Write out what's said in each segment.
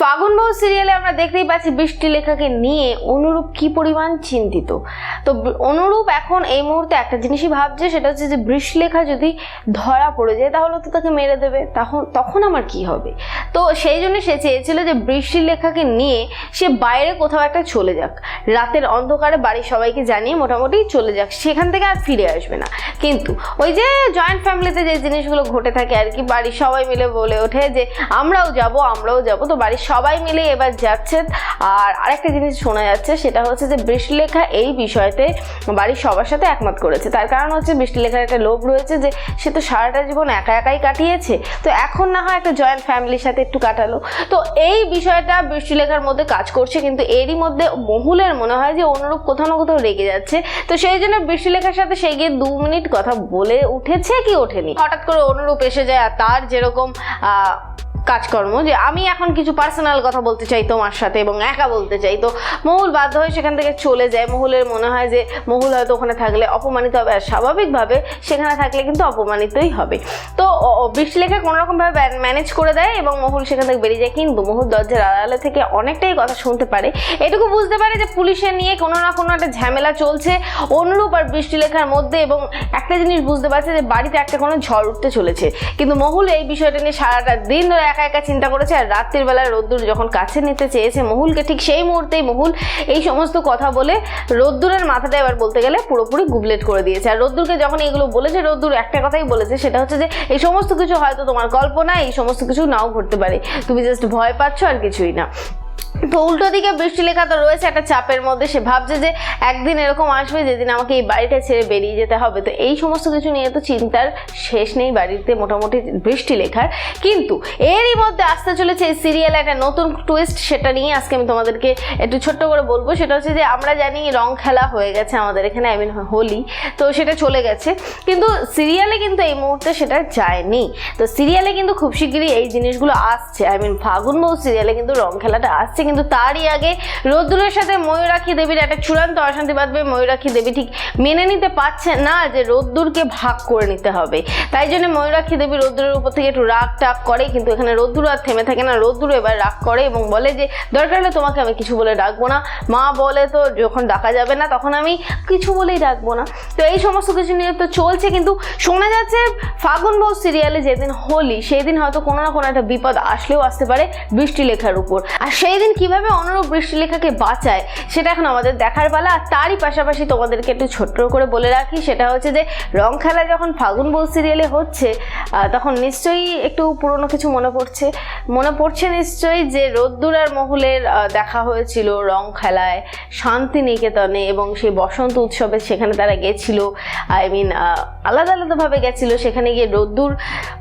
ফাগুন বউ সিরিয়ালে আমরা দেখতেই পাচ্ছি বৃষ্টিলেখাকে নিয়ে অনুরূপ কি পরিমাণ চিন্তিত। তো অনুরূপ এখন এই মুহূর্তে একটা জিনিসই ভাবছে, সেটা হচ্ছে যে বৃষ্টিলেখা যদি ধরা পড়ে যায় তাহলে তো তাকে মেরে দেবে, তখন আমার কি হবে। তো সেই জন্য সে চেয়েছিল যে বৃষ্টিলেখাকে নিয়ে সে বাইরে কোথাও একটা চলে যাক, রাতের অন্ধকারে বাড়ির সবাইকে জানিয়ে মোটামুটি চলে যাক, সেখান থেকে আর ফিরে আসবে না। কিন্তু ওই যে জয়েন্ট ফ্যামিলিতে যে জিনিসগুলো ঘটে থাকে আর কি, বাড়ির সবাই মিলে বলে ওঠে যে আমরাও যাব, তো বাড়ির সবাই মিলে এবার যাচ্ছে। আর আরেকটা জিনিস শোনা যাচ্ছে, সেটা হচ্ছে যে বৃষ্টিলেখা এই বিষয়তে বাড়ির সবার সাথে একমত করেছে। তার কারণ হচ্ছে বৃষ্টিলেখার একটা লোভ রয়েছে যে সে তো সারাটা জীবন একা একাই কাটিয়েছে, তো এখন না হয় একটা জয়েন্ট ফ্যামিলির সাথে একটু কাটালো। তো এই বিষয়টা বৃষ্টিলেখার মধ্যে কাজ করছে, কিন্তু এরই মধ্যে মহুলের মনে হয় যে অনুরূপ কোথাও না কোথাও রেগে যাচ্ছে। তো সেই জন্য বৃষ্টিলেখার সাথে সে গিয়ে 2 মিনিট কথা বলে উঠেছে কি ওঠেনি, হঠাৎ করে অনুরূপ এসে যায়। আর তার যেরকম কাজকর্ম যে আমি এখন কিছু পার্সোনাল কথা বলতে চাই তোমার সাথে এবং একা বলতে চাই, তো মহুল বাধ্য হয়ে সেখান থেকে চলে যায়। মহুলের মনে হয় যে মহুল হয়তো ওখানে থাকলে অপমানিত হবে, আর স্বাভাবিকভাবে সেখানে থাকলে কিন্তু অপমানিতই হবে। তো বৃষ্টিলেখা কোনোরকমভাবে ম্যানেজ করে দেয় এবং মহুল সেখান থেকে বেরিয়ে যায়। কিন্তু মহুল দরজার আড়ালে থেকে অনেকটাই কথা শুনতে পারে, এটুকু বুঝতে পারে যে পুলিশের নিয়ে কোনো না কোনো একটা ঝামেলা চলছে অনুরূপ আর বৃষ্টিলেখার মধ্যে, এবং একটা জিনিস বুঝতে পারছে যে বাড়িতে একটা কোনো ঝড় উঠতে চলেছে। কিন্তু মহুল এই বিষয়টা নিয়ে সারাটা দিন ধরে একা একা চিন্তা করেছে। আর রাত্রির বেলায় রোদ্দুর যখন কাছে নিতে চেয়েছে মহুলকে, ঠিক সেই মুহূর্তেই মহুল এই সমস্ত কথা বলে রোদ্দুরের মাথাটা এবার বলতে গেলে পুরোপুরি গুবলেট করে দিয়েছে। আর রোদ্দুরকে যখন এগুলো বলেছে, রোদ্দুর একটা কথাই বলেছে, সেটা হচ্ছে যে এই সমস্ত কিছু হয়তো তোমার কল্পনা, এই সমস্ত কিছু নাও ঘটতে পারে, তুমি জাস্ট ভয় পাচ্ছ আর কিছুই না। তো উল্টো দিকে বৃষ্টিলেখা তো রয়েছে একটা চাপের মধ্যে, সে ভাবছে যে একদিন এরকম আসবে যেদিন আমাকে এই বাড়িটা ছেড়ে বেরিয়ে যেতে হবে। তো এই সমস্ত কিছু নিয়ে তো চিন্তার শেষ নেই বাড়িতে মোটামুটি বৃষ্টিলেখার। কিন্তু এরই মধ্যে আসতে চলেছে এই সিরিয়ালে একটা নতুন টুইস্ট, সেটা নিয়ে আজকে আমি তোমাদেরকে একটু ছোট্ট করে বলবো। সেটা হচ্ছে যে আমরা জানি রং খেলা হয়ে গেছে আমাদের এখানে, আই মিন হোলি, তো সেটা চলে গেছে, কিন্তু সিরিয়ালে কিন্তু এই মুহূর্তে সেটা যায়নি। তো সিরিয়ালে কিন্তু খুব শিগগিরই এই জিনিসগুলো আসছে, আই মিন ফাগুন বউ সিরিয়ালে কিন্তু রং খেলাটা আসছে। কিন্তু তারই আগে রোদ্দুরের সাথে ময়ূরাক্ষী দেবীর একটা চূড়ান্ত অশান্তি বাঁধবে। ময়ূরাক্ষী দেবী ঠিক মেনে নিতে পারছে না যে রোদ্দুরকে ভাগ করে নিতে হবে, তাই জন্য ময়ূরাক্ষী দেবী রোদ্দুরের উপর থেকে একটু রাগ টাগ করে। কিন্তু এখানে রোদ্দুর আর থেমে থাকে না, রোদ্দুর এবার রাগ করে এবং বলে যে দরকার হলে তোমাকে আমি কিছু বলে ডাকবো না, মা বলে তো যখন ডাকা যাবে না তখন আমি কিছু বলেই ডাকবো না। তো এই সমস্ত কিছু নিয়ে তো চলছে, কিন্তু শোনা যাচ্ছে ফাগুন বউ সিরিয়ালে যেদিন হোলি সেই দিন হয়তো কোনো না কোনো একটা বিপদ আসলেও আসতে পারে বৃষ্টিলেখার উপর। আর সেই দিন কিভাবে অনুরূপ বৃষ্টিলেখাকে বাঁচায় সেটা এখন আমাদের দেখার পালা। আর তারই পাশাপাশি তোমাদেরকে একটু ছোট্ট করে বলে রাখি, সেটা হচ্ছে যে রং খেলা যখন ফাগুন বউ সিরিয়ালে হচ্ছে তখন নিশ্চয়ই একটু পুরনো কিছু মনে পড়ছে নিশ্চয়ই যে রোদ্দুর আর মহুলের দেখা হয়েছিল রং খেলায় শান্তিনিকেতনে, এবং সেই বসন্ত উৎসবে সেখানে তারা গেছিল, আই মিন আলাদা আলাদাভাবে গেছিল। সেখানে গিয়ে রোদ্দুর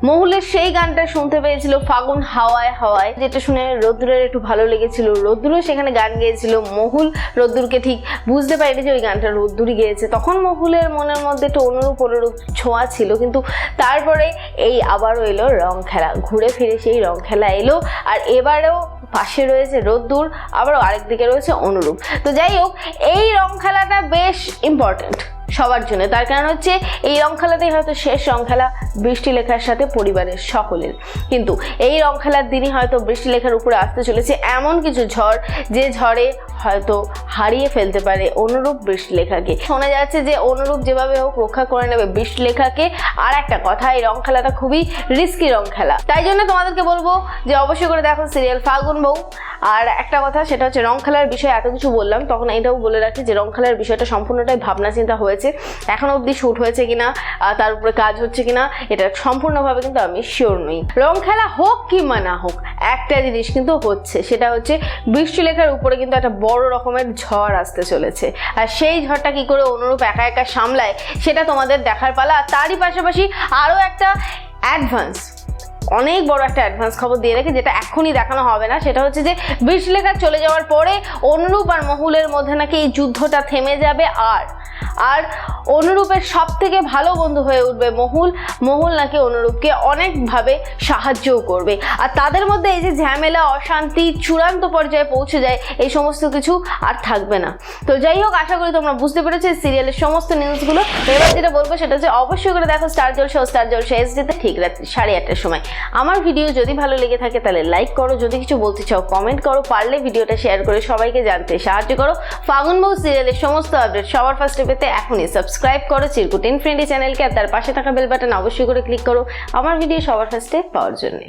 মহুলের সেই গানটা শুনতে পেয়েছিল, ফাগুন হাওয়ায় হাওয়ায়, যেটা শুনে রোদ্দুরের একটু ভালো লেগেছিল। রোদ্দুরও সেখানে গান গেয়েছিল, মহুল রোদ্দুরকে ঠিক বুঝতে পারেনি যে ওই গানটা রোদ্দুরই গেয়েছে। তখন মহুলের মনের মধ্যে একটু অনুরূপ ছোঁয়া ছিল, কিন্তু তারপরে এই আবারও এলো রং খেলা, ঘুরে ফিরে সেই রং খেলা এলো। আর এবারেও পাশে রয়েছে রোদ্দুর, আবারও আরেকদিকে রয়েছে অনুরূপ। তো যাই হোক, এই রং খেলাটা বেশ ইম্পর্টেন্ট সবার জন্য, তার কারণ হচ্ছে এই রং খেলাটাই হয়তো শেষ রং খেলা বৃষ্টিলেখার সাথে পরিবারের সকলের। কিন্তু এই রং খেলার দিনই হয়তো বৃষ্টিলেখার উপরে আসতে চলেছে এমন কিছু ঝড়, যে ঝড়ে হয়তো হারিয়ে ফেলতে পারে অনুরূপ বৃষ্টিলেখাকে। শোনা যাচ্ছে যে অনুরূপ যেভাবে হোক রক্ষা করে নেবে বৃষ্টিলেখাকে। আর একটা কথা, এই রং খেলাটা খুবই রিস্কি রং খেলা, তাই জন্য তোমাদেরকে বলবো যে অবশ্যই করে দেখো সিরিয়াল ফাগুন বউ। আর একটা কথা, সেটা হচ্ছে রং খেলার বিষয়ে এত কিছু বললাম, তখন এটাও বলে রাখি যে রং খেলার বিষয়টা সম্পূর্ণটাই ভাবনা চিন্তা হয়েছে। এখনো অবধি শুট হয়েছে কিনা, তার উপরে কাজ হচ্ছে কিনা, এটা সম্পূর্ণভাবে কিন্তু আমি শিওর নই। রং খেলা হোক কিংবা না হোক, একটা জিনিস কিন্তু হচ্ছে, সেটা হচ্ছে বৃষ্টিলেখার উপরে কিন্তু একটা বড় রকমের ঝড় আসতে চলেছে। আর সেই ঝড়টা কি করে অনুরূপ একা একা সামলায় সেটা তোমাদের দেখার পালা। আর তারই পাশাপাশি আরও একটা অনেক বড় একটা অ্যাডভান্স খবর দিয়ে রাখি, যেটা এখনই দেখানো হবে না। সেটা হচ্ছে যে বৃষ্টিলেখা চলে যাওয়ার পরে অনুরূপ আর মহুলের মধ্যে নাকি এই যুদ্ধটা থেমে যাবে, আর আর অনুরূপের সব থেকে ভালো বন্ধু হয়ে উঠবে মহুল। মহুল নাকি অনুরূপকে অনেকভাবে সাহায্যও করবে, আর তাদের মধ্যে এই যে ঝামেলা অশান্তি চূড়ান্ত পর্যায়ে পৌঁছে যায় এই সমস্ত কিছু আর থাকবে না। তো যাই হোক, আশা করি তোমরা বুঝতে পেরেছো সিরিয়ালের সমস্ত নিউজগুলো। এবার যেটা বলবো সেটা হচ্ছে অবশ্যই করে দেখো স্টার জলসা ও স্টার জলসা এসডিতে ঠিক রাত্রি 8:30টার সময়। আমার ভিডিও যদি ভালো লেগে থাকে তাহলে লাইক করো, যদি কিছু বলতে চাও কমেন্ট করো, পারলে ভিডিওটা শেয়ার করে সবাইকে জানতে সাহায্য করো। ফাগুন বউ সিরিয়ালের সমস্ত আপডেট সবার ফার্স্টে পেতে এখনই সাবস্ক্রাইব করো চিরকুট ইন ফ্রেন্ডলি চ্যানেলকে, আর তার পাশে থাকা বেল বাটন অবশ্যই করে ক্লিক করো আমার ভিডিও সবার ফার্স্টে পাওয়ার জন্য।